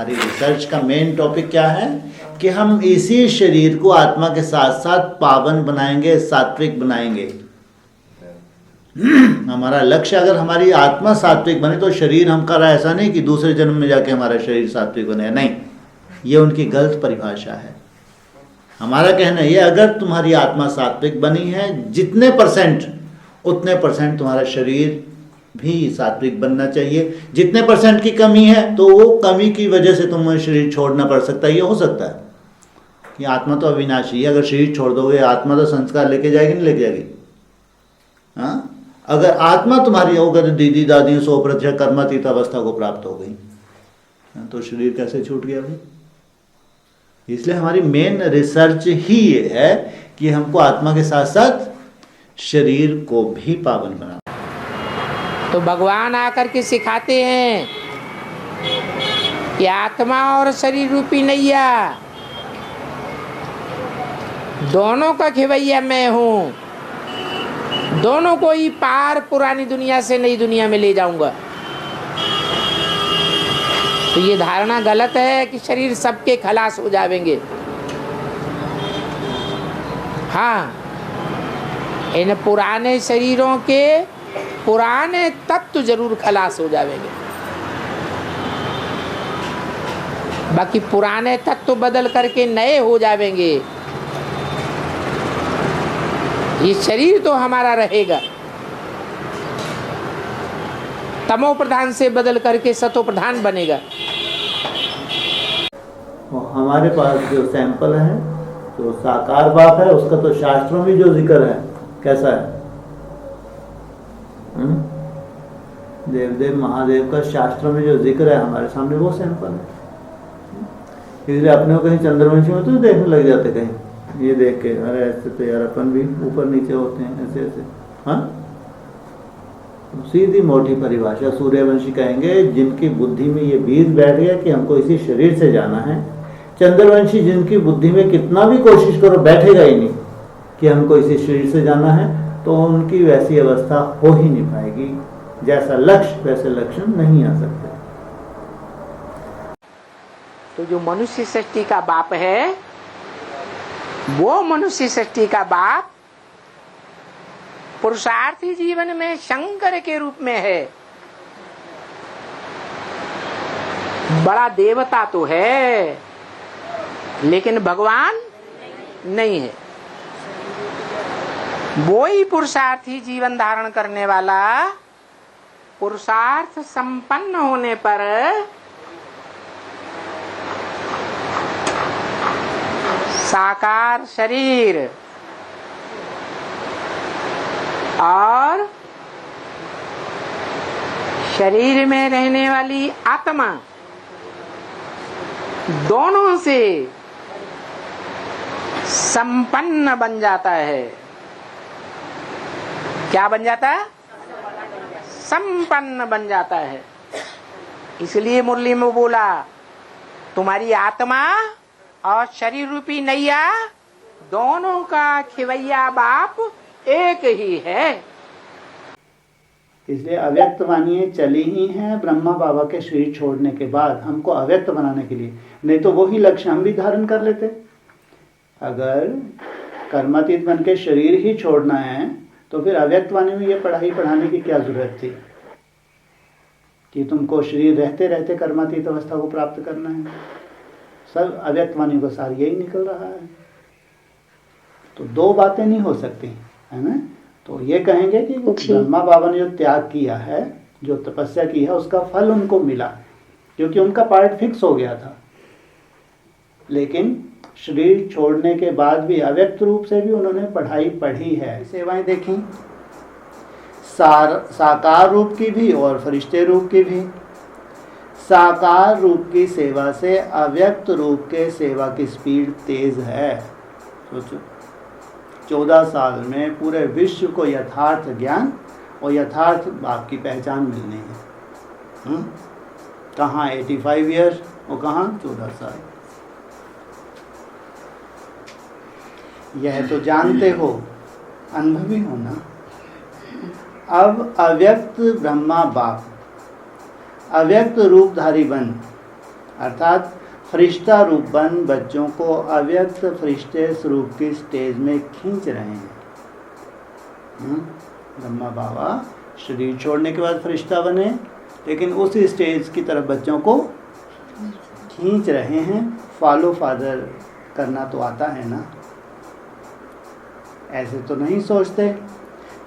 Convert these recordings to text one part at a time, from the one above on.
हमारी रिसर्च का main topic क्या है कि हम इसी शरीर को आत्मा के साथ साथ पावन बनाएंगे, सात्विक बनाएंगे। हमारा लक्ष्य अगर हमारी आत्मा सात्विक बने तो शरीर हम कर रहा है, ऐसा नहीं कि दूसरे जन्म में जाके हमारा शरीर सात्विक बने, नहीं, ये उनकी गलत परिभाषा है। हमारा कहना ये, अगर तुम्हारी आत्मा सात्विक बनी है, जितने परसेंट उतने परसेंट तुम्हारा शरीर भी सात्विक बनना चाहिए। जितने परसेंट की कमी है तो वो कमी की वजह से तुम्हें शरीर छोड़ना पड़ सकता है। ये हो सकता है कि आत्मा तो अविनाशी है, अगर शरीर छोड़ दोगे आत्मा तो संस्कार लेके जाएगी, नहीं लेके जाएगी? हाँ, अगर आत्मा तुम्हारी होगा तो दीदी दादी 100% कर्मातीत अवस्था को प्राप्त हो गई, तो शरीर कैसे छूट गया भाई? इसलिए हमारी मेन रिसर्च ही ये है कि हमको आत्मा के साथ साथ शरीर को भी पावन बनाना। तो भगवान आकर के सिखाते हैं कि आत्मा और शरीर रूपी नैया दोनों का खिवैया मैं हूँ, दोनों को ही पार पुरानी दुनिया से नई दुनिया में ले जाऊंगा। तो ये धारणा गलत है कि शरीर सबके खलास हो जाएंगे। हाँ, इन पुराने शरीरों के पुराने तत्व जरूर खलास हो जाएंगे, बाकी पुराने तत्व बदल करके नए हो जाएंगे। ये शरीर तो हमारा रहेगा, तमो प्रधान से बदल करके सतो प्रधान बनेगा। हमारे पास जो सैंपल है, जो साकार बाप है, उसका तो शास्त्रों में जो जिक्र है कैसा है? देवदेव महादेव का शास्त्रों में जो जिक्र है हमारे सामने वो सैंपल है। इसलिए अपने को कहीं चंद्रवंशी में तो देखने लग जाते, कहीं ये देख के अरे ऐसे तो यार अपन भी ऊपर नीचे होते हैं, ऐसे ऐसे। हाँ, सीधी मोटी परिभाषा सूर्यवंशी कहेंगे जिनकी बुद्धि में ये बीज बैठ गया कि हमको इसी शरीर से जाना है। चंद्रवंशी जिनकी बुद्धि में कितना भी कोशिश करो बैठेगा ही नहीं कि हमको इसी शरीर से जाना है, तो उनकी वैसी अवस्था हो ही नहीं पाएगी। जैसा लक्ष्य वैसे लक्षण नहीं आ सकते। तो जो मनुष्य सृष्टि का बाप है, वो मनुष्य सृष्टि का बाप पुरुषार्थी जीवन में शंकर के रूप में है। बड़ा देवता तो है लेकिन भगवान नहीं है। वो ही पुरुषार्थी जीवन धारण करने वाला, पुरुषार्थ संपन्न होने पर साकार शरीर और शरीर में रहने वाली आत्मा दोनों से संपन्न बन जाता है। क्या बन जाता है? संपन्न बन जाता है। इसलिए मुरली में बोला, तुम्हारी आत्मा और शरीर रूपी नैया दोनों का खिवैया बाप एक ही है। इसलिए अव्यक्त वाणियां चली ही हैं ब्रह्मा बाबा के शरीर छोड़ने के बाद हमको अव्यक्त बनाने के लिए, नहीं तो वही लक्ष्य हम भी धारण कर लेते। अगर कर्मातीत बन के शरीर ही छोड़ना है तो फिर अव्यक्त वाणी में ये पढ़ाई पढ़ाने की क्या जरूरत थी कि तुमको शरीर रहते रहते कर्मातीत अवस्था को प्राप्त करना है। सब अव्यक्त वाणी को सार यही निकल रहा है। तो दो बातें नहीं हो सकती, है ना? तो ये कहेंगे कि ब्रह्मा बाबा ने जो त्याग किया है, जो तपस्या की है, उसका फल उनको मिला क्योंकि उनका पार्ट फिक्स हो गया था। लेकिन शरीर छोड़ने के बाद भी अव्यक्त रूप से भी उन्होंने पढ़ाई पढ़ी है, सेवाएं देखी, साकार रूप की भी और फरिश्ते रूप की भी। साकार रूप की सेवा से अव्यक्त रूप के सेवा की स्पीड तेज है। सोचो, 14 साल में पूरे विश्व को यथार्थ ज्ञान और यथार्थ बाप की पहचान मिलनी है। कहाँ 85 ईयर्स और कहाँ 14 साल। यह तो जानते हो, अनुभवी हो ना। अब अव्यक्त ब्रह्मा बाप अव्यक्त रूपधारी बन अर्थात फरिश्ता रूप बन बच्चों को अव्यक्त फरिश्ते स्वरूप की स्टेज में खींच रहे हैं। ब्रह्मा बाबा शरीर छोड़ने के बाद फरिश्ता बने, लेकिन उसी स्टेज की तरफ बच्चों को खींच रहे हैं। फॉलो फादर करना तो आता है ना, ऐसे तो नहीं सोचते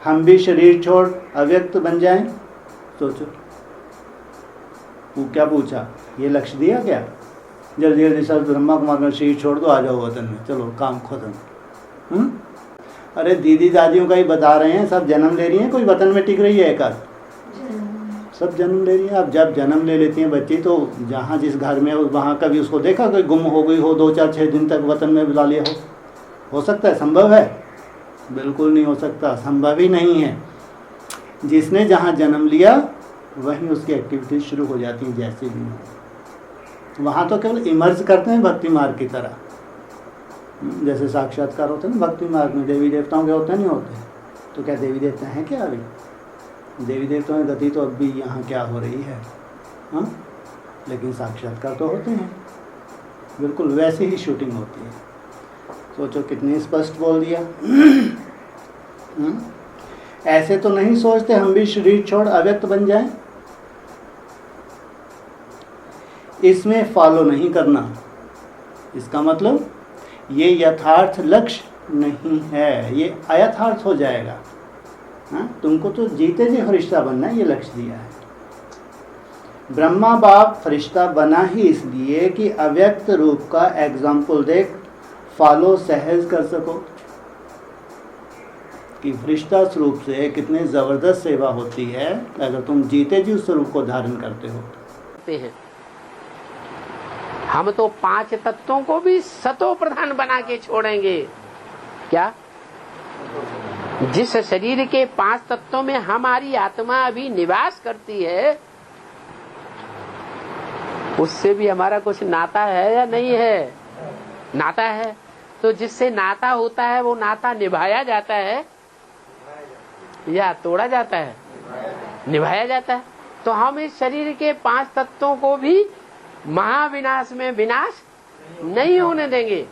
हम भी शरीर छोड़ अव्यक्त बन जाएं। सोचो, वो क्या पूछा, ये लक्ष्य दिया क्या? जल्दी जल्दी सब ब्रह्मा कुमार का शरीर छोड़ दो, आ जाओ वतन में, चलो काम खत्म। अरे दीदी दादियों का ही बता रहे हैं, सब जन्म ले रही हैं, कोई वतन में टिक रही है एक आध? सब जन्म ले रही हैं। अब जब जन्म ले लेती हैं बच्ची तो जहाँ जिस घर में वहाँ कभी उसको देखा कोई गुम हो गई हो, 2 4 6 दिन तक वतन में बुला लिया हो सकता है? संभव है? बिल्कुल नहीं हो सकता, संभव ही नहीं है। जिसने जहाँ जन्म लिया वहीं उसकी एक्टिविटीज शुरू हो जाती हैं जैसे भी हो। वहाँ तो केवल इमर्ज करते हैं भक्ति मार्ग की तरह, जैसे साक्षात्कार होते हैं ना भक्ति मार्ग में, देवी देवताओं के होते नहीं होते? तो क्या देवी देवता हैं क्या अभी? देवी देवताओं की गति तो अब भी यहाँ क्या हो रही है, हाँ? लेकिन साक्षात्कार तो होते हैं, बिल्कुल वैसे ही शूटिंग होती है। सोचो कितनी स्पष्ट बोल दिया। ऐसे तो नहीं सोचते हम भी शरीर छोड़ अव्यक्त बन जाएं। इसमें फॉलो नहीं करना, इसका मतलब ये यथार्थ लक्ष्य नहीं है, ये अयथार्थ हो जाएगा। हाँ? तुमको तो जीते जी फरिश्ता बनना है, ये लक्ष्य दिया है। ब्रह्मा बाप फरिश्ता बना ही इसलिए कि अव्यक्त रूप का एग्जाम्पल देख फॉलो सहज कर सको कि फरिश्ता स्वरूप से कितने ज़बरदस्त सेवा होती है अगर तुम जीते जी उस स्वरूप को धारण करते हो। हम तो 5 तत्वों को भी सतो प्रधान बना के छोड़ेंगे। क्या? जिस शरीर के 5 तत्वों में हमारी आत्मा अभी निवास करती है, उससे भी हमारा कुछ नाता है या नहीं है? नाता है। तो जिससे नाता होता है वो नाता निभाया जाता है या तोड़ा जाता है? निभाया जाता है। तो हम इस शरीर के 5 तत्वों को भी महाविनाश में विनाश नहीं होने देंगे।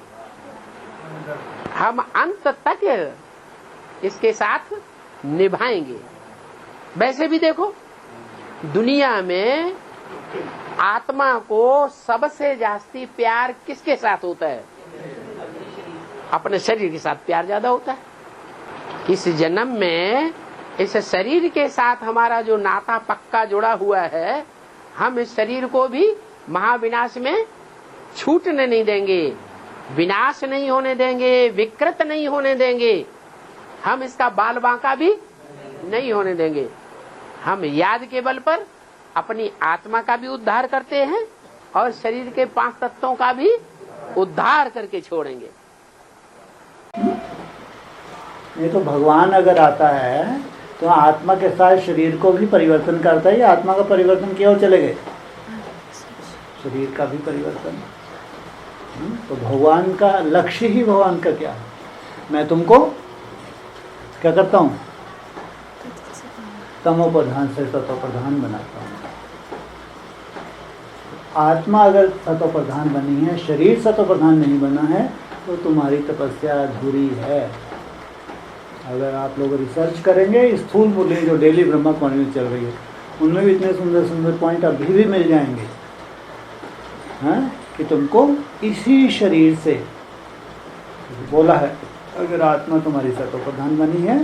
हम अंत तक इसके साथ निभाएंगे। वैसे भी देखो, दुनिया में आत्मा को सबसे जास्ती प्यार किसके साथ होता है? अपने शरीर के साथ प्यार ज्यादा होता है। इस जन्म में इस शरीर के साथ हमारा जो नाता पक्का जुड़ा हुआ है, हम इस शरीर को भी महाविनाश में छूटने नहीं देंगे, विनाश नहीं होने देंगे, विकृत नहीं होने देंगे, हम इसका बाल बांका भी नहीं होने देंगे। हम याद के बल पर अपनी आत्मा का भी उद्धार करते हैं और शरीर के 5 तत्वों का भी उद्धार करके छोड़ेंगे। ये तो भगवान अगर आता है तो आत्मा के साथ शरीर को भी परिवर्तन करता है, या आत्मा का परिवर्तन किया और चले गए? शरीर का भी परिवर्तन। तो भगवान का लक्ष्य ही भगवान का क्या है? मैं तुमको क्या करता हूँ? तमोप्रधान से सतोप्रधान बनाता हूँ। आत्मा अगर सतोप्रधान बनी है, शरीर सतोप्रधान नहीं बना है, तो तुम्हारी तपस्या अधूरी है। अगर आप लोग रिसर्च करेंगे, स्थूल मुरली जो डेली ब्रह्मा कुमारी में चल रही है, उनमें भी इतने सुंदर सुंदर पॉइंट अभी भी मिल जाएंगे, हाँ? कि तुमको इसी शरीर से बोला है, अगर आत्मा तुम्हारी सतोप्रधान बनी है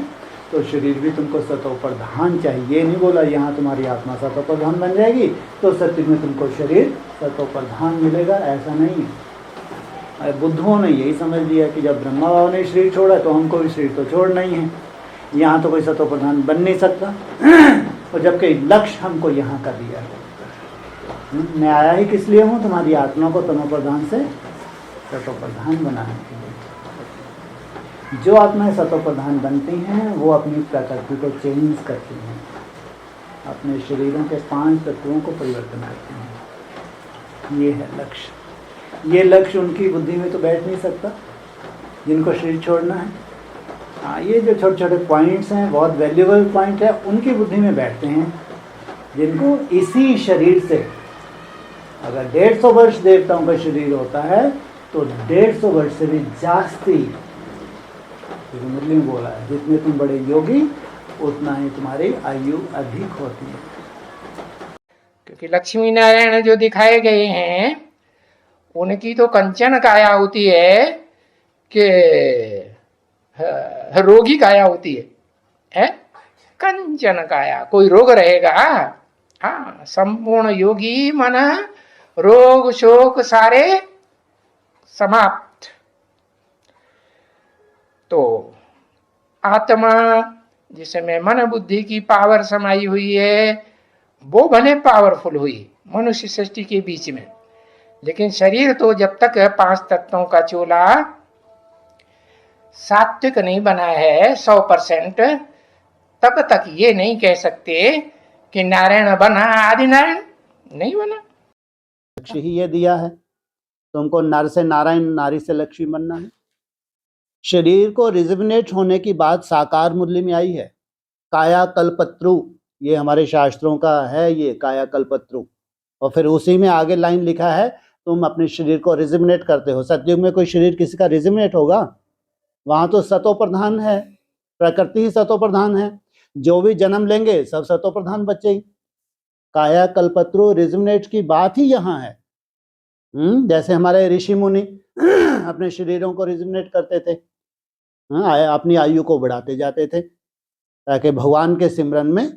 तो शरीर भी तुमको सतोप्रधान चाहिए। ये नहीं बोला यहाँ तुम्हारी आत्मा सतोप्रधान बन जाएगी तो सत्य में तुमको शरीर सतोप्रधान मिलेगा, ऐसा नहीं है। बुद्धों ने यही समझ लिया कि जब ब्रह्मा बाबा ने शरीर छोड़ा तो हमको भी शरीर तो छोड़ना ही है, यहाँ तो कोई सतोप्रधान बन नहीं सकता। और जबकि लक्ष्य हमको यहाँ का दिया है। मैं आया ही किस लिए हूँ? तुम्हारी आत्मा को तमोप्रधान से सतोप्रधान बनाने के लिए। जो आत्माएं सतोप्रधान बनती हैं वो अपनी प्रकृति को चेंज करती हैं, अपने शरीरों के 5 तत्वों को परिवर्तन करती हैं। ये है लक्ष्य। ये लक्ष्य उनकी बुद्धि में तो बैठ नहीं सकता जिनको शरीर छोड़ना है। हाँ, ये जो छोटे छोटे पॉइंट्स हैं, बहुत वैल्यूएबल पॉइंट है, उनकी बुद्धि में बैठते हैं जिनको इसी शरीर से अगर 150 वर्ष देवताओं का शरीर होता है तो 150 वर्ष से भी जास्ती, मुरली में बोला है, जितने तुम बड़े योगी उतना ही तुम्हारी आयु अधिक होती है। क्योंकि लक्ष्मी नारायण जो दिखाए गए हैं उनकी तो कंचन काया होती है कि रोगी काया होती है? कंचन काया, कोई रोग रहेगा? हाँ, संपूर्ण योगी मन रोग शोक सारे समाप्त। तो आत्मा जिसमें मन बुद्धि की पावर समाई हुई है वो भले पावरफुल हुई मनुष्य सृष्टि के बीच में, लेकिन शरीर तो जब तक 5 तत्वों का चोला सात्विक नहीं बना है 100%, तब तक ये नहीं कह सकते कि नारायण बना, आदि नारायण नहीं बना। लक्ष्य ही ये दिया है, तुमको नर से नारायण, नारी से लक्ष्मी बनना है। शरीर को रिजुविनेट होने की बात साकार मुरली में आई है। काया कल्पत्रु, ये हमारे शास्त्रों का है, ये काया कल्पत्रु। और फिर उसी में आगे लाइन लिखा है तुम अपने शरीर को रिजुविनेट करते हो। सतयुग में कोई शरीर किसी का रिजुविनेट होगा? वहां तो सतो प्रधान है, प्रकृति ही सतो प्रधान है। जो भी जन्म लेंगे सब सतो प्रधान बच्चे ही। काया कल्पत्रु रिजुविनेट की बात ही यहाँ है। जैसे हमारे ऋषि मुनि अपने शरीरों को रिजुविनेट करते थे, अपनी आयु को बढ़ाते जाते थे, ताकि भगवान के सिमरन में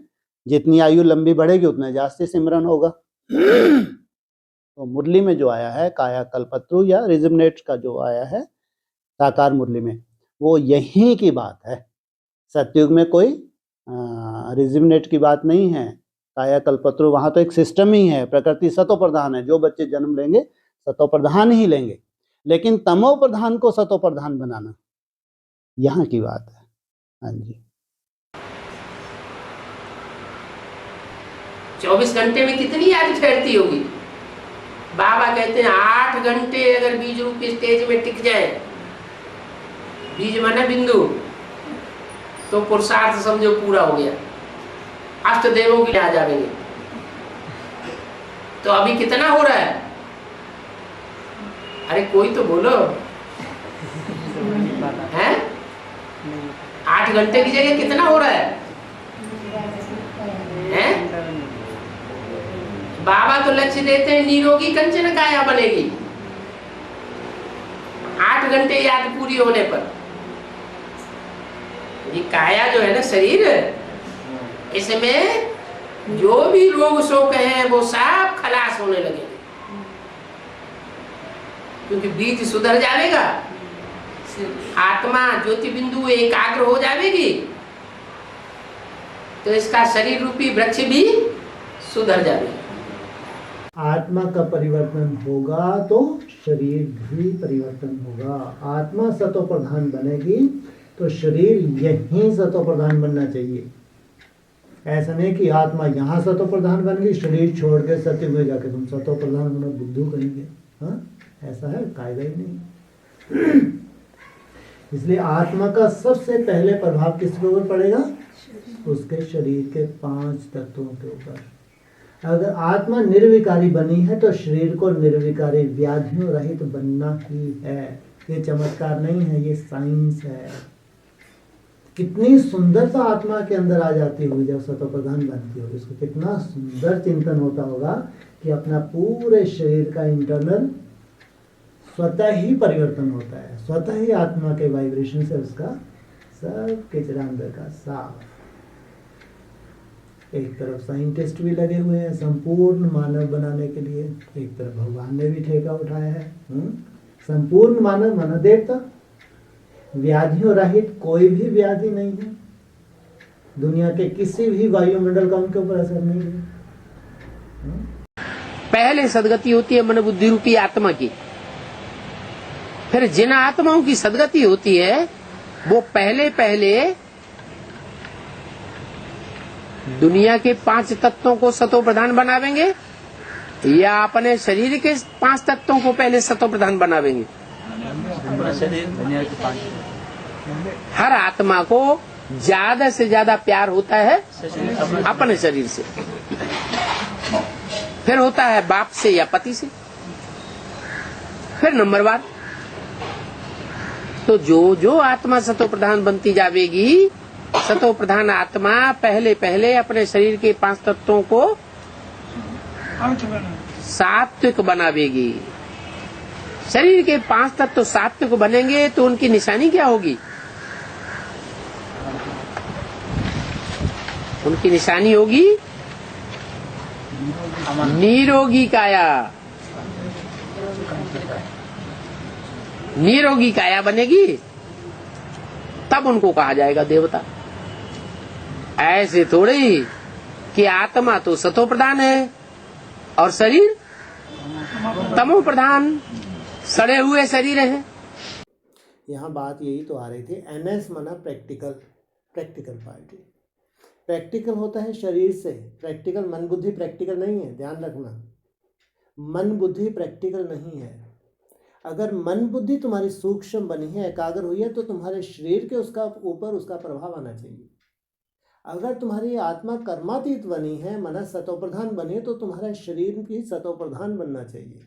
जितनी आयु लंबी बढ़ेगी उतना जास्ती सिमरन होगा। तो मुरली में जो आया है काया कल्पत्रु या रिजुविनेट का जो आया है साकार मुरली में, वो यही की बात है। सतयुग में कोई रिजुविनेट की बात नहीं है। काया कल्पत्रु वहां तो एक सिस्टम ही है, प्रकृति सतो प्रधान है। जो बच्चे जन्म लेंगे सतो प्रधान ही लेंगे, लेकिन तमो प्रधान को सतो प्रधान बनाना यहाँ की बात है। हाँ जी। 24 घंटे में कितनी याद ठहरती होगी? बाबा कहते हैं 8 घंटे अगर बीज रूप के स्टेज में टिक जाए, बीज माना बिंदु, तो पुरुषार्थ समझो पूरा हो गया, अष्ट देवों के लिए आ जाएंगे। तो अभी कितना हो रहा है? अरे कोई तो बोलो हैं? 8 घंटे की जगह कितना हो रहा है? बाबा तो लक्ष्य देते हैं निरोगी कंचन काया बनेगी 8 घंटे याद पूरी होने पर। ये काया जो है ना शरीर, इसमें जो भी रोग शोक है वो सब खलास होने लगेंगे, क्योंकि बीज सुधर जाएगा, आत्मा ज्योति बिंदु एकाग्र हो जाएगी, तो इसका शरीर रूपी वृक्ष भी सुधर जाएगा। आत्मा का परिवर्तन होगा तो शरीर भी परिवर्तन होगा। आत्मा सतो प्रधान बनेगी तो शरीर यहीं सतो प्रधान बनना चाहिए। ऐसा नहीं कि आत्मा यहाँ सतो प्रधान बन गई, शरीर छोड़ के सत्य में जाके तुम सतो प्रधान बनो, बुद्धू कहेंगे। हाँ, ऐसा है, कायदा ही नहीं। इसलिए आत्मा का सबसे पहले प्रभाव किसके ऊपर पड़ेगा? उसके शरीर के 5 तत्वों के ऊपर। अगर आत्मा निर्विकारी बनी है तो शरीर को निर्विकारी व्याधियों रहित बनना ही है। ये चमत्कार नहीं है, ये साइंस है। कितनी सुंदरता आत्मा के अंदर आ जाती हुई जब सतो प्रधान बनती होगी, इसको कितना सुंदर चिंतन होता होगा कि अपना पूरे शरीर का इंटरनल स्वतः ही परिवर्तन होता है, स्वतः ही आत्मा के वाइब्रेशन से उसका सब किचरा अंदर का साफ। एक तरफ साइंटिस्ट भी लगे हुए हैं संपूर्ण मानव बनाने के लिए, एक तरफ भगवान ने भी ठेका उठाया है। संपूर्ण मानव माना देवता, व्याधियों रहित कोई भी व्याधि नहीं है, दुनिया के किसी भी वायुमंडल का उनके ऊपर असर नहीं है। पहले सदगति होती है मन बुद्धि रूपी आत्मा की, फिर जिन आत्माओं की सदगति होती है वो पहले दुनिया के 5 तत्वों को सतो प्रधान बनावेंगे या अपने शरीर के 5 तत्वों को पहले सतो प्रधान बनावेंगे। हर आत्मा को ज्यादा से ज्यादा प्यार होता है अपने शरीर से। फिर होता है बाप से या पति से, फिर नंबरवार। तो जो जो आत्मा सतो प्रधान बनती जाएगी, सतो प्रधान आत्मा पहले पहले अपने शरीर के 5 तत्वों को सात्विक बनावेगी। शरीर के 5 तत्व सात्विक बनेंगे तो उनकी निशानी क्या होगी? उनकी निशानी होगी निरोगी काया। निरोगी काया बनेगी तब उनको कहा जाएगा देवता। ऐसे थोड़े ही कि आत्मा तो सतो प्रधान है और शरीर तमो प्रधान, सड़े हुए शरीर हैं। यहाँ बात यही तो आ रही थी। एनएस माना प्रैक्टिकल, प्रैक्टिकल पार्टी। प्रैक्टिकल होता है शरीर से, प्रैक्टिकल मन बुद्धि प्रैक्टिकल नहीं है, ध्यान रखना। मन बुद्धि प्रैक्टिकल नहीं है। अगर मन बुद्धि तुम्हारी सूक्ष्म बनी है, एकाग्र हुई है, तो तुम्हारे शरीर के उसका ऊपर उसका प्रभाव आना चाहिए। अगर तुम्हारी आत्मा कर्मातीत बनी है, मन सतोप्रधान बनी है, तो तुम्हारा शरीर भी सतोप्रधान बनना चाहिए।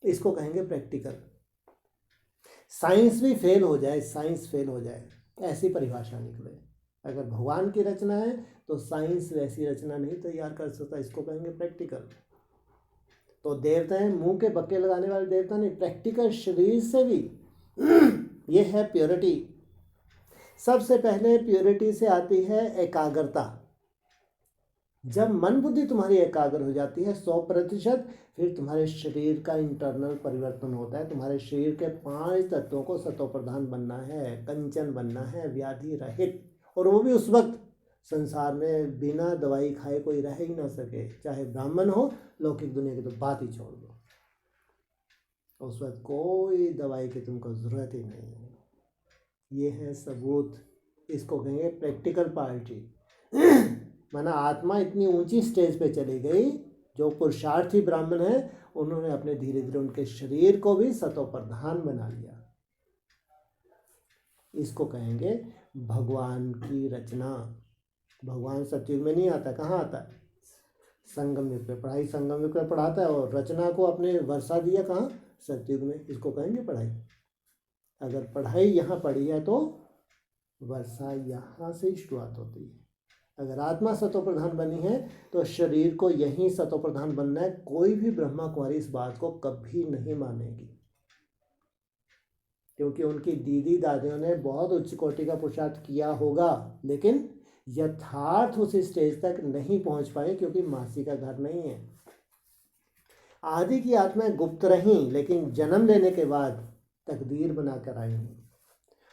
इसको कहेंगे प्रैक्टिकल। साइंस भी फेल हो जाए, साइंस फेल हो जाए, ऐसी परिभाषा निकले। अगर भगवान की रचना है तो साइंस वैसी रचना नहीं तैयार कर सकता, इसको कहेंगे प्रैक्टिकल। तो देवता है मुंह के बक्के लगाने वाले देवता नहीं, प्रैक्टिकल शरीर से भी ये है प्योरिटी। सबसे पहले प्योरिटी से आती है एकाग्रता। जब मन बुद्धि तुम्हारी एकाग्र हो जाती है 100%, फिर तुम्हारे शरीर का इंटरनल परिवर्तन होता है। तुम्हारे शरीर के 5 तत्वों को सतोप्रधान बनना है, कंचन बनना है, व्याधि रहित। और वो भी उस वक्त संसार में बिना दवाई खाए कोई रह ही ना सके, चाहे ब्राह्मण हो, लौकिक दुनिया की तो बात ही छोड़ दो। उस वक्त कोई दवाई की तुमको ज़रूरत ही नहीं है। ये है सबूत। इसको कहेंगे प्रैक्टिकल पार्टी। माना आत्मा इतनी ऊंची स्टेज पे चली गई, जो पुरुषार्थी ब्राह्मण है उन्होंने अपने धीरे धीरे उनके शरीर को भी सतोप्रधान बना लिया। इसको कहेंगे भगवान की रचना। भगवान सतयुग में नहीं आता, कहाँ आता है? संगम युग पे। पढ़ाई संगम युग में पढ़ाता है और रचना को अपने वर्षा दिया कहाँ? सतयुग में। इसको कहेंगे पढ़ाई। अगर पढ़ाई यहाँ पढ़ी है तो वर्षा यहाँ से ही शुरुआत होती है। अगर आत्मा सतोप्रधान बनी है तो शरीर को यहीं सतोप्रधान बनना है। कोई भी ब्रह्मा कुमारी इस बात को कभी नहीं मानेगी, क्योंकि उनकी दीदी दादियों ने बहुत उच्च कोटि का पुरुषार्थ किया होगा, लेकिन यथार्थ उस स्टेज तक नहीं पहुंच पाए, क्योंकि मासी का घर नहीं है। आदि की आत्माएं गुप्त रहीं, लेकिन जन्म लेने के बाद तकदीर बनाकर आई हैं।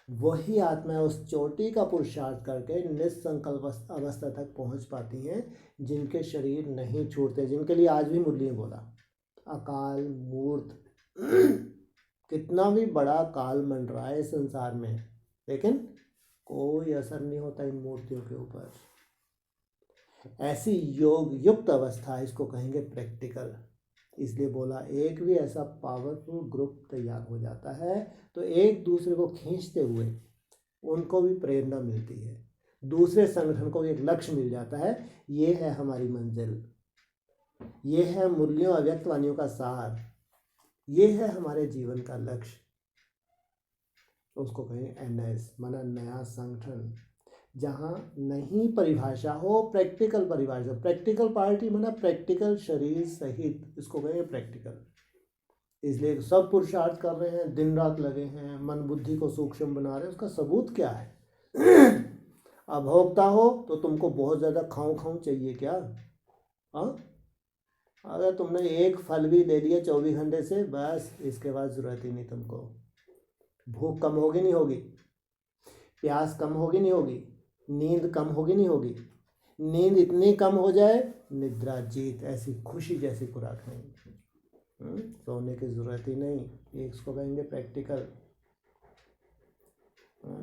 वही आत्माएं उस चोटी का पुरुषार्थ करके निस्संकल्प अवस्था तक पहुंच पाती हैं, जिनके शरीर नहीं छूटते, जिनके लिए आज भी मुरली बोला अकाल मूर्त। कितना भी बड़ा काल मंडरा है संसार में, लेकिन कोई असर नहीं होता इन मूर्तियों के ऊपर। ऐसी योग युक्त अवस्था, इसको कहेंगे प्रैक्टिकल। इसलिए बोला एक भी ऐसा पावरफुल ग्रुप तैयार हो जाता है तो एक दूसरे को खींचते हुए उनको भी प्रेरणा मिलती है, दूसरे संगठन को एक लक्ष्य मिल जाता है। ये है हमारी मंजिल, ये है मुरलियों अव्यक्त वाणियों का सार, ये है हमारे जीवन का लक्ष्य। उसको कहें एनएस, माना नया संगठन, जहाँ नहीं परिभाषा हो, प्रैक्टिकल परिभाषा। प्रैक्टिकल पार्टी माना प्रैक्टिकल शरीर सहित, इसको कहें प्रैक्टिकल। इसलिए सब पुरुषार्थ कर रहे हैं, दिन रात लगे हैं, मन बुद्धि को सूक्ष्म बना रहे हैं। उसका सबूत क्या है? अभोक्ता हो तो तुमको बहुत ज़्यादा खाऊं खाऊं चाहिए क्या? हाँ, अगर तुमने एक फल भी ले लिया 24 घंटे से, बस इसके बाद ज़रूरत ही नहीं तुमको। भूख कम होगी नहीं होगी, प्यास कम होगी नहीं होगी, नींद कम होगी नहीं होगी। नींद इतनी कम हो जाए, निद्रा जीत, ऐसी खुशी जैसी खुराक नहीं। सोने की ज़रूरत ही नहीं। इसको कहेंगे प्रैक्टिकल।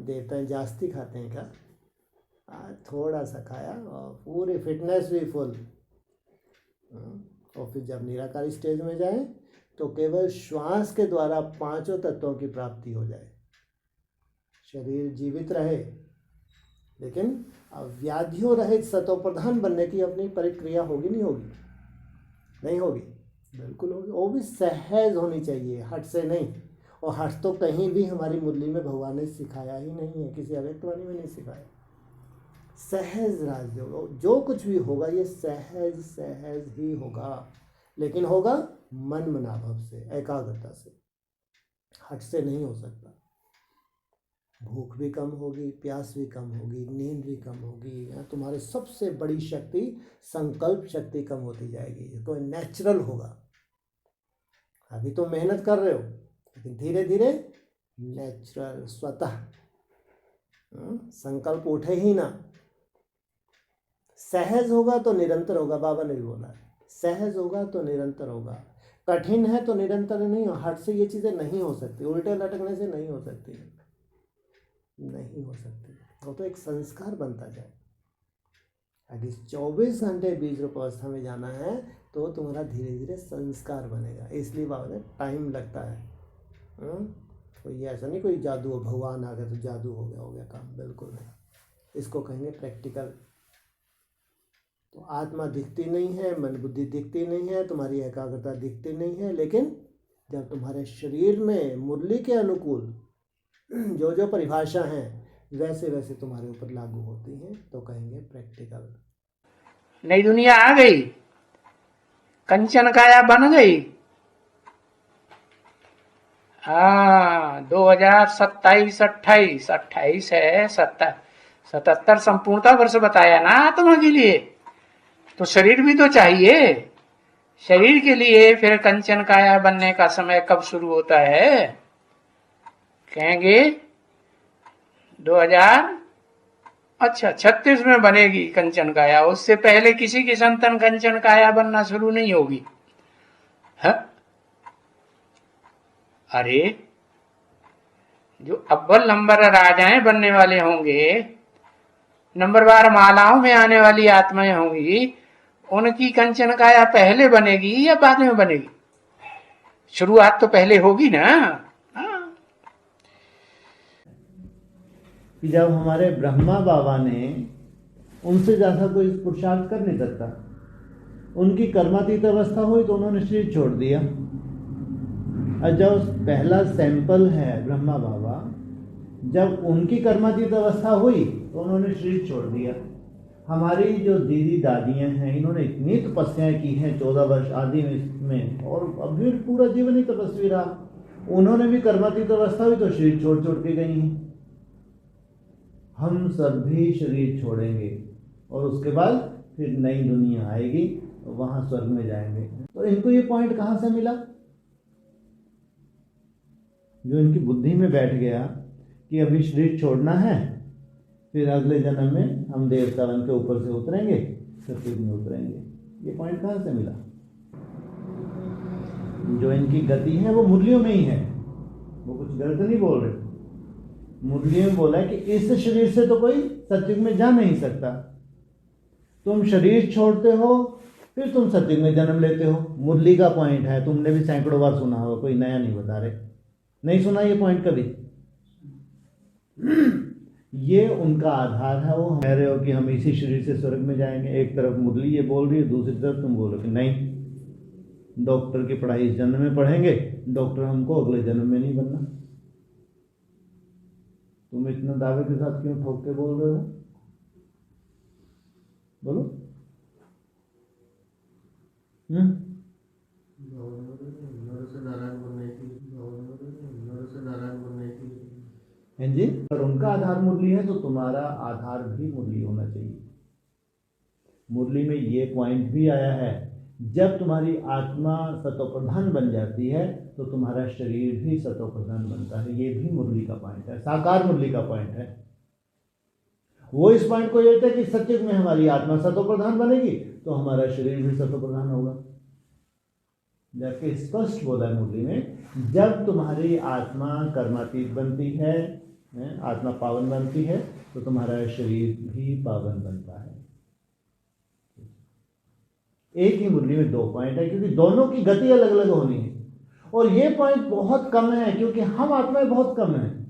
देवता जास्ती खाते हैं क्या? थोड़ा सा खाया और पूरी फिटनेस भी फुल। और फिर जब निराकारी स्टेज में जाएं तो केवल श्वास के द्वारा 5 तत्वों की प्राप्ति हो जाए। शरीर जीवित रहे, लेकिन व्याधियों रहित सतोप्रधान बनने की अपनी प्रक्रिया होगी नहीं होगी। नहीं होगी, बिल्कुल होगी। वो भी सहज होनी चाहिए, हट से नहीं। और हट तो कहीं भी हमारी मुरली में भगवान ने सिखाया ही नहीं है, किसी अव्यक्तवाणी में नहीं सिखाया। सहज राजयोग, जो कुछ भी होगा ये सहज सहज ही होगा, लेकिन होगा मन मनाभव से, एकाग्रता से, हट से नहीं हो सकता। भूख भी कम होगी, प्यास भी कम होगी, नींद भी कम होगी। तुम्हारी सबसे बड़ी शक्ति संकल्प शक्ति कम होती जाएगी, तो नेचुरल होगा। अभी तो मेहनत कर रहे हो, लेकिन धीरे धीरे नेचुरल स्वतः संकल्प उठे ही ना। सहज होगा तो निरंतर होगा, बाबा ने भी बोला है, सहज होगा तो निरंतर होगा। कठिन है तो निरंतर नहीं हो, हट से ये चीज़ें नहीं हो सकती, उल्टे लटकने से नहीं हो सकती, नहीं हो सकती। वो तो एक संस्कार बनता जाए। अगर 24 घंटे बीज रूप अवस्था में जाना है तो तुम्हारा धीरे धीरे संस्कार बनेगा। इसलिए बाबा ने टाइम लगता है। कोई ऐसा नहीं कोई जादू हो, भगवान आ गया तो जादू हो गया काम, बिल्कुल नहीं। इसको कहेंगे प्रैक्टिकल। तो आत्मा दिखती नहीं है, मन बुद्धि दिखती नहीं है, तुम्हारी एकाग्रता दिखती नहीं है, लेकिन जब तुम्हारे शरीर में मुरली के अनुकूल जो जो परिभाषा हैं वैसे वैसे तुम्हारे ऊपर लागू होती हैं, तो कहेंगे प्रैक्टिकल। नई दुनिया आ गई, कंचन काया बन गई। 2027-28 28 है, 77 संपूर्णता वर्ष बताया ना आत्मा के लिए। तो शरीर भी तो चाहिए। शरीर के लिए फिर कंचन काया बनने का समय कब शुरू होता है? कहेंगे 2036 में बनेगी कंचन काया। उससे पहले किसी की संतान कंचन काया बनना शुरू नहीं होगी। है? अरे जो अव्वल नंबर राजाएं बनने वाले होंगे, नंबरवार मालाओं में आने वाली आत्माएं होंगी, उनकी कंचन काया पहले बनेगी या बाद में बनेगी? शुरुआत तो पहले होगी ना। कि जब हमारे ब्रह्मा बाबा ने, उनसे ज़्यादा कोई पुरुषार्थ कर नहीं सकता, उनकी कर्मातीत अवस्था हुई तो उन्होंने शरीर छोड़ दिया। और जब पहला सैंपल है ब्रह्मा बाबा, जब उनकी कर्मातीत अवस्था हुई तो उन्होंने शरीर छोड़ दिया। हमारी जो दीदी दादियाँ हैं, इन्होंने इतनी तपस्याएं की हैं 14 वर्ष आदि में, और अभी पूरा जीवन ही तपस्वी रहा। उन्होंने भी कर्मातीत अवस्था हुई तो शरीर छोड़ छोड़ के गई हैं। हम सब भी शरीर छोड़ेंगे और उसके बाद फिर नई दुनिया आएगी, वहाँ स्वर्ग में जाएंगे। तो इनको ये पॉइंट कहाँ से मिला? जो इनकी बुद्धि में बैठ गया कि अभी शरीर छोड़ना है, फिर अगले जन्म में हम देवता बन के ऊपर से उतरेंगे, सतयुग में उतरेंगे। ये पॉइंट कहाँ से मिला? जो इनकी गति है वो मुरलियों में ही है, वो कुछ गलत नहीं बोल रहे। मुरली में बोला है कि इस शरीर से तो कोई सतयुग में जा नहीं सकता। तुम शरीर छोड़ते हो, फिर तुम सतयुग में जन्म लेते हो। मुरली का पॉइंट है, तुमने भी सैकड़ों बार सुना होगा, कोई नया नहीं बता रहे। नहीं सुना ये पॉइंट कभी? ये उनका आधार है। वो कह रहे हो कि हम इसी शरीर से स्वर्ग में जाएंगे। एक तरफ मुरली ये बोल रही है, दूसरी तरफ तुम बोलो कि नहीं, डॉक्टर की पढ़ाई इस जन्म में पढ़ेंगे, डॉक्टर हमको अगले जन्म में नहीं बनना। तुम इतना दावे के साथ क्यों ठोक के बोल रहे हो? बोलो। हैं जी? अगर उनका आधार मुरली है तो तुम्हारा आधार भी मुरली होना चाहिए। मुरली में ये पॉइंट भी आया है, जब तुम्हारी आत्मा सतोप्रधान बन जाती है तो तुम्हारा शरीर भी सतोप्रधान बनता है। ये भी मुरली का पॉइंट है, साकार मुरली का पॉइंट है। वो इस पॉइंट को लेते हैं कि सतयुग में हमारी आत्मा सतोप्रधान बनेगी तो हमारा शरीर भी सतोप्रधान होगा। जबकि स्पष्ट बोला है मुरली में, जब तुम्हारी आत्मा कर्मातीत बनती है, आत्मा पावन बनती है, तो तुम्हारा शरीर भी पावन बनता है। एक ही मुरली में 2 पॉइंट है, क्योंकि दोनों की गति अलग अलग होनी है। और ये पॉइंट बहुत कम है, क्योंकि हम आत्माएं बहुत कम हैं।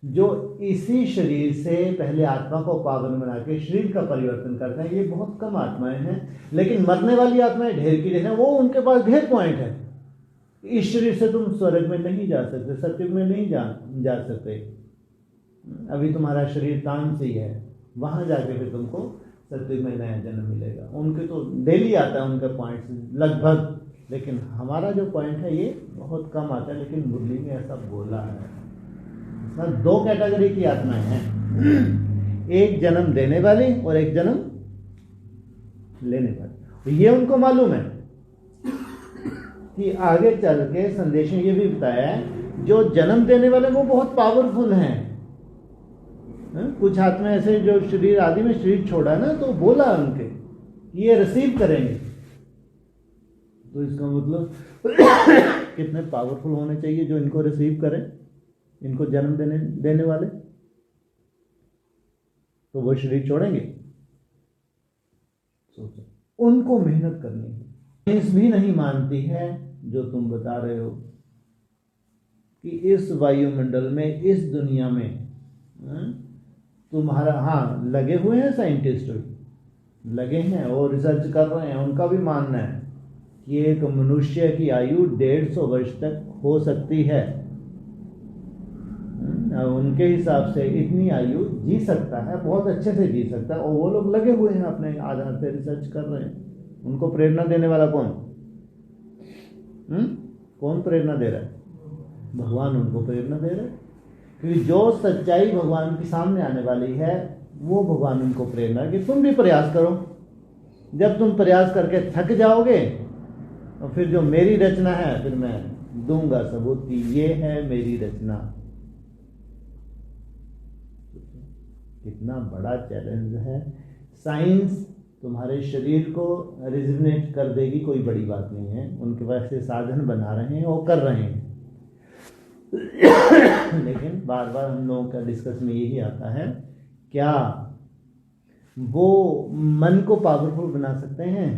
जो इसी शरीर से पहले आत्मा को पावन बना के शरीर का परिवर्तन करते हैं, ये बहुत कम आत्माएं हैं। लेकिन मरने वाली आत्माएं ढेर की ढेर हैं, वो उनके पास ढेर पॉइंट है। इस शरीर से तुम स्वर्ग में नहीं जा सकते, सतयुग में नहीं जा सकते। अभी तुम्हारा शरीर तामसी है, वहां जाके फिर तुमको सतयुग में नया जन्म मिलेगा। उनके तो डेली आता है उनका पॉइंट लगभग, लेकिन हमारा जो पॉइंट है ये बहुत कम आता है। लेकिन मुरली में ऐसा बोला है। इसमें 2 कैटेगरी की आत्माएं हैं, एक जन्म देने वाली और एक जन्म लेने वाली। ये उनको मालूम है कि आगे चल के संदेश में ये भी बताया है, जो जन्म देने वाले वो बहुत पावरफुल हैं। कुछ आत्माएं ऐसे जो शरीर आदि में शरीर छोड़ा ना, तो बोला उनके ये रिसीव करेंगे। तो इसका मतलब कितने पावरफुल होने चाहिए जो इनको रिसीव करें, इनको जन्म देने वाले। तो वो शरीर छोड़ेंगे। सोचो, उनको मेहनत करनी है। इस भी नहीं मानती है जो तुम बता रहे हो कि इस वायुमंडल में, इस दुनिया में तुम्हारा, हाँ लगे हुए हैं साइंटिस्ट, लगे हैं और रिसर्च कर रहे हैं। उनका भी मानना है कि एक मनुष्य की आयु 150 वर्ष तक हो सकती है। उनके हिसाब से इतनी आयु जी सकता है, बहुत अच्छे से जी सकता है। और वो लोग लगे हुए हैं अपने आधार पे रिसर्च कर रहे हैं। उनको प्रेरणा देने वाला कौन? कौन प्रेरणा दे रहा है? भगवान उनको प्रेरणा दे रहे हैं। क्योंकि जो सच्चाई भगवान के सामने आने वाली है, वो भगवान उनको प्रेरणा कि तुम भी प्रयास करो। जब तुम प्रयास करके थक जाओगे तो फिर जो मेरी रचना है फिर मैं दूंगा सबूत कि ये है मेरी रचना। कितना बड़ा चैलेंज है। साइंस तुम्हारे शरीर को रिजनेट कर देगी, कोई बड़ी बात नहीं है। उनके पास से साधन बना रहे हैं, वो कर रहे हैं। लेकिन बार बार हम लोगों का डिस्कस में यही आता है, क्या वो मन को पावरफुल बना सकते हैं?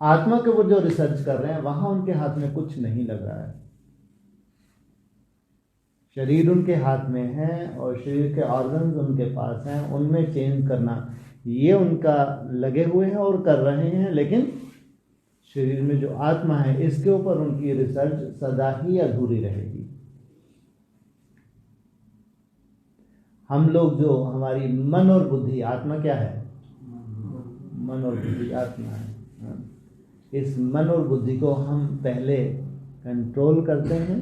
आत्मा के वो जो रिसर्च कर रहे हैं, वहां उनके हाथ में कुछ नहीं लग रहा है। शरीर उनके हाथ में है और शरीर के ऑर्गन्स उनके पास हैं, उनमें चेंज करना ये उनका लगे हुए हैं और कर रहे हैं। लेकिन शरीर में जो आत्मा है, इसके ऊपर उनकी रिसर्च सदा ही अधूरी रहेगी। हम लोग जो, हमारी मन और बुद्धि, आत्मा क्या है? मन और बुद्धि आत्मा है। इस मन और बुद्धि को हम पहले कंट्रोल करते हैं,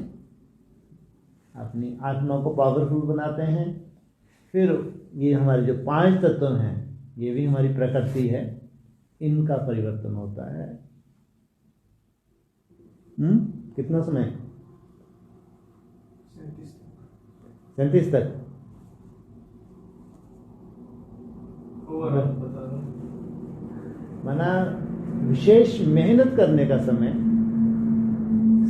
अपनी आत्मा को पावरफुल बनाते हैं। फिर ये हमारे जो 5 तत्व हैं, ये भी हमारी प्रकृति है, इनका परिवर्तन होता है। कितना समय? 37 तक। माना विशेष मेहनत करने का समय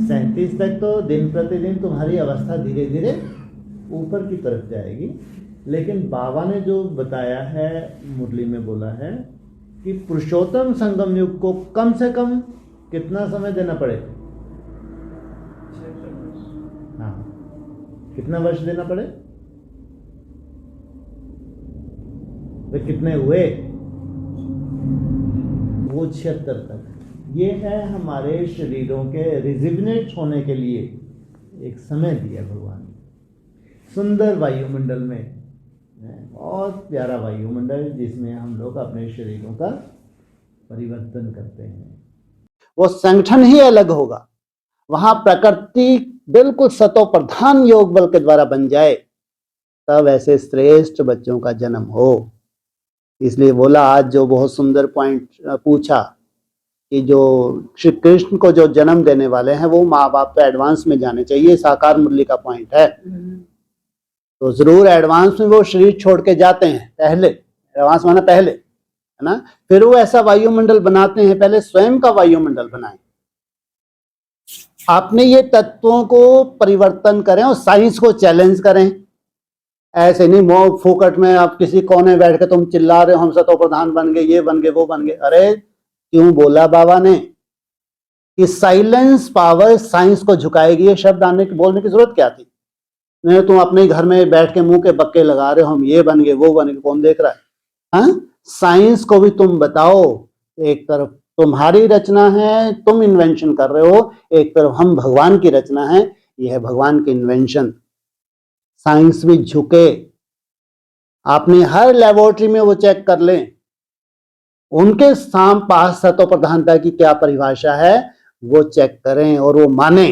37 तक। तो दिन प्रतिदिन तुम्हारी अवस्था धीरे धीरे ऊपर की तरफ जाएगी। लेकिन बाबा ने जो बताया है, मुरली में बोला है कि पुरुषोत्तम संगम युग को कम से कम कितना समय देना पड़े? हाँ, कितना वर्ष देना पड़े? वे कितने हुए? वो 76 तक। ये है हमारे शरीरों के रिजिवनेट होने के लिए एक समय दिया भगवान ने। सुंदर वायुमंडल में, बहुत प्यारा वायुमंडल, जिसमें हम लोग अपने शरीरों का परिवर्तन करते हैं। वो संगठन ही अलग होगा। वहां प्रकृति बिल्कुल सतो प्रधान योग बल के द्वारा बन जाए, तब ऐसे श्रेष्ठ बच्चों का जन्म हो। इसलिए बोला, आज जो बहुत सुंदर पॉइंट पूछा कि जो श्री कृष्ण को जो जन्म देने वाले हैं, वो माँ बाप तो एडवांस में जाने चाहिए। साकार मुरली का पॉइंट है। तो जरूर एडवांस में वो शरीर छोड़ के जाते हैं पहले। एडवांस माना पहले, है ना। फिर वो ऐसा वायुमंडल बनाते हैं, पहले स्वयं का वायुमंडल बनाएं। आपने ये तत्वों को परिवर्तन करें और साइंस को चैलेंज करें। ऐसे नहीं मोह फोकट में आप किसी कोने बैठ के तुम चिल्ला रहे हो, हम सतो प्रधान बन गए, ये बन गए, वो बन गए। अरे क्यों बोला बाबा ने कि साइलेंस पावर साइंस को झुकाएगी? ये शब्द बोलने की जरूरत क्या थी? नहीं तुम अपने घर में बैठ के मुंह के बक्के लगा रहे हो, हम ये बन गए वो बन गए, कौन देख रहा है? हाँ, साइंस को भी तुम बताओ। एक तरफ तुम्हारी रचना है, तुम इन्वेंशन कर रहे हो, एक तरफ हम भगवान की रचना है, यह है भगवान की इन्वेंशन। साइंस भी झुके, आपने हर लेबोरेटरी में वो चेक कर लें, उनके पास सतो प्रधानता की क्या परिभाषा है वो चेक करें और वो माने।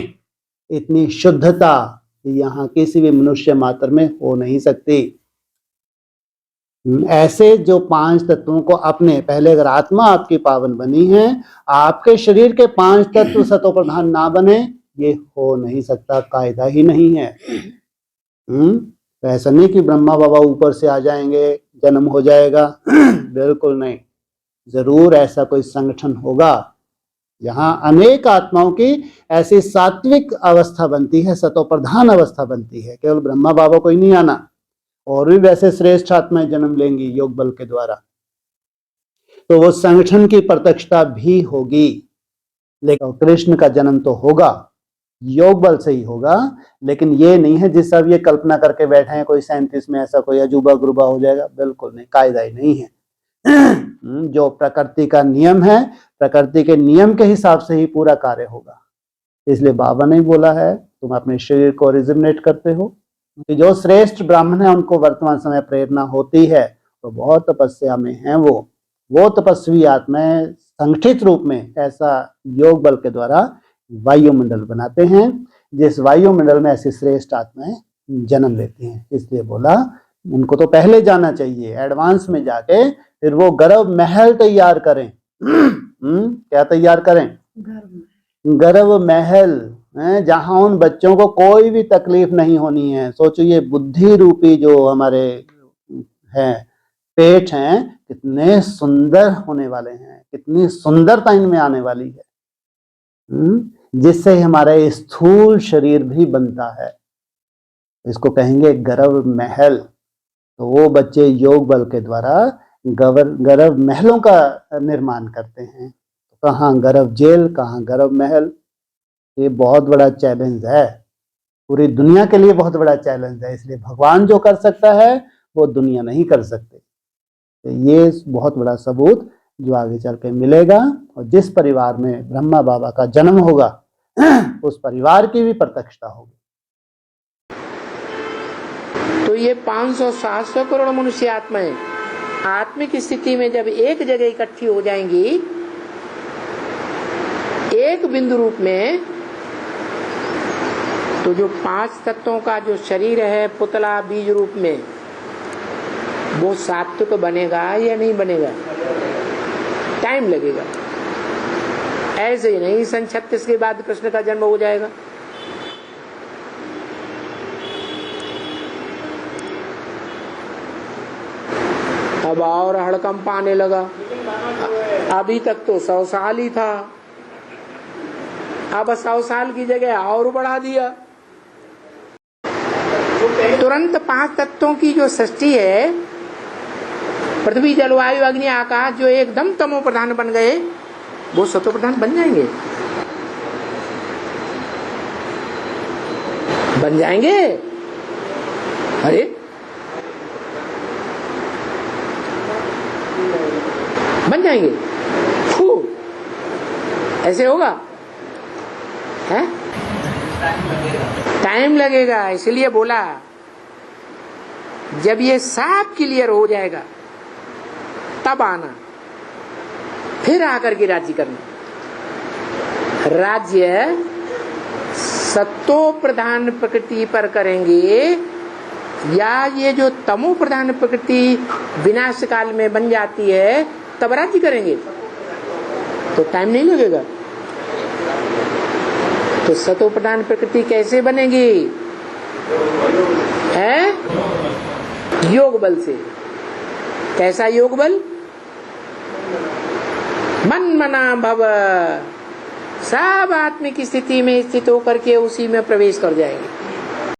इतनी शुद्धता यहाँ किसी भी मनुष्य मात्र में हो नहीं सकती। ऐसे जो 5 तत्वों को अपने, पहले अगर आत्मा आपकी पावन बनी है, आपके शरीर के 5 तत्व सतो प्रधान ना बने, ये हो नहीं सकता, कायदा ही नहीं है। तो ऐसा नहीं कि ब्रह्मा बाबा ऊपर से आ जाएंगे, जन्म हो जाएगा बिल्कुल नहीं। जरूर ऐसा कोई संगठन होगा जहां अनेक आत्माओं की ऐसी सात्विक अवस्था बनती है, सतो प्रधान अवस्था बनती है। केवल ब्रह्मा बाबा को ही नहीं आना, और भी वैसे श्रेष्ठ आत्माएं जन्म लेंगी योग बल के द्वारा, तो वो संगठन की प्रत्यक्षता भी होगी। लेकिन कृष्ण का जन्म तो होगा, योग बल से ही होगा, लेकिन ये नहीं है जिस सब ये कल्पना करके बैठे हैं कोई 37 में ऐसा कोई अजूबा गुरुबा हो जाएगा, बिल्कुल नहीं, कायदा ही नहीं है। जो प्रकृति का नियम है, प्रकृति के नियम के हिसाब से ही पूरा कार्य होगा। इसलिए बाबा ने बोला है तुम अपने शरीर को रिजिमिनेट करते हो, कि जो श्रेष्ठ ब्राह्मण है उनको वर्तमान समय प्रेरणा होती है, तो बहुत तपस्या में है वो तपस्वी आत्माएं संगठित रूप में ऐसा योग बल के द्वारा वायुमंडल बनाते हैं, जिस वायुमंडल में ऐसी श्रेष्ठ आत्माएं जन्म लेती हैं। इसलिए बोला उनको तो पहले जाना चाहिए, एडवांस में जाके फिर वो गर्भ महल तैयार करें। क्या तैयार करें? गर्भ महल, जहां उन बच्चों को कोई भी तकलीफ नहीं होनी है। सोचो ये बुद्धि रूपी जो हमारे हैं पेट हैं, कितने सुंदर होने वाले हैं, कितनी सुंदरता इनमें आने वाली है, जिससे हमारा स्थूल शरीर भी बनता है। इसको कहेंगे गर्भ महल। तो वो बच्चे योग बल के द्वारा गर्भ महलों का निर्माण करते हैं। कहाँ गर्भ जेल, कहाँ गर्भ महल। ये बहुत बड़ा चैलेंज है, पूरी दुनिया के लिए बहुत बड़ा चैलेंज है। इसलिए भगवान जो कर सकता है वो दुनिया नहीं कर सकते। तो ये बहुत बड़ा सबूत जो आगे चल के मिलेगा, और जिस परिवार में ब्रह्मा बाबा का जन्म होगा उस परिवार की भी प्रत्यक्षता होगी। तो ये 500-700 करोड़ मनुष्य आत्माएं आत्मिक स्थिति में जब एक जगह इकट्ठी हो जाएंगी, एक बिंदु रूप में, तो जो 5 तत्वों का जो शरीर है पुतला बीज रूप में, वो सात्विक बनेगा या नहीं बनेगा? टाइम लगेगा। ऐसे ही नहीं सन 36 के बाद कृष्ण का जन्म हो जाएगा। अब और हड़कंप आने लगा। अभी तक तो 100 साल ही था, अब 100 साल की जगह और बढ़ा दिया। तुरंत 5 तत्वों की जो सृष्टि है, पृथ्वी जलवायु अग्नि आकाश, जो एकदम तमो प्रधान बन गए, वो सतो प्रधान बन जाएंगे। बन जाएंगे। अरे बन जाएंगे, ऐसे होगा है? टाइम लगेगा। इसलिए बोला जब ये साफ क्लियर हो जाएगा तब आना, फिर आकर के राज्य करना। राज्य सत्तो प्रधान प्रकृति पर करेंगे, या ये जो तमो प्रधान प्रकृति विनाश काल में बन जाती है तब राज्य करेंगे, तो टाइम नहीं लगेगा। तो सतो प्रधान प्रकृति कैसे बनेगी? है योग बल से। कैसा योग बल? मन मना भव, सब आत्मिक स्थिति में स्थित होकर के उसी में प्रवेश कर जाएंगे।